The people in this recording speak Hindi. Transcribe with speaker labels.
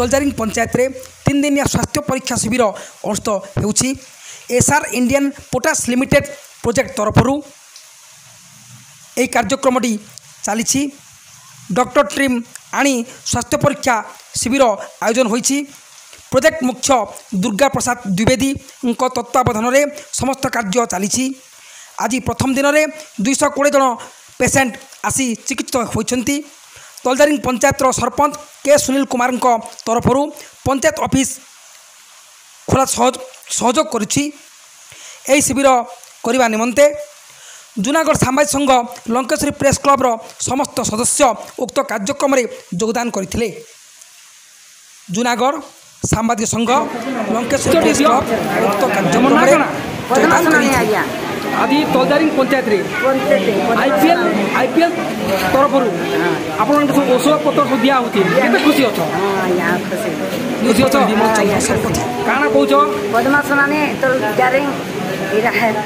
Speaker 1: तलजारिंग पंचायत रे 3 दिनिया स्वास्थ्य परीक्षा शिविर अनुष्ठित होउछि। SR Indian Potash Limited project तरफरु यह कार्यक्रमटी चली। डॉक्टर टीम आनी स्वास्थ्य परीक्षा शिविर आयोजन होइछि। प्रोजेक्ट मुख्य दुर्गा प्रसाद द्विवेदी तत्वावधान में समस्त कार्य चली। आज प्रथम दिन में 220 जन पेसेंट आसी चिकित्सित होइछन्ति। तलजारिंग पंचायत सरपंच के सुनील कुमार तरफरु पंचायत ऑफिस खोला सहयोग करुछि। यह शिविर करने निमंते जूनागढ़ सामाजिक संघ लंकेश्वरी प्रेस क्लब समस्त सदस्य उक्त कार्यक्रम में योगदान करथिले। जूनागढ़ सामाजिक संघ लंकेश्वरी प्रेस क्लब उक्त कार्यक्रम में योगदान करथिले।
Speaker 2: आदि तलजारिंग पंचायत रे आईपीएल तरफ आपण सब औषध पत्र सब दिया होती केते खुशी अछ?
Speaker 1: खुशी अछ।
Speaker 2: काना कहूछ
Speaker 3: बदमाश माने तलजारिंग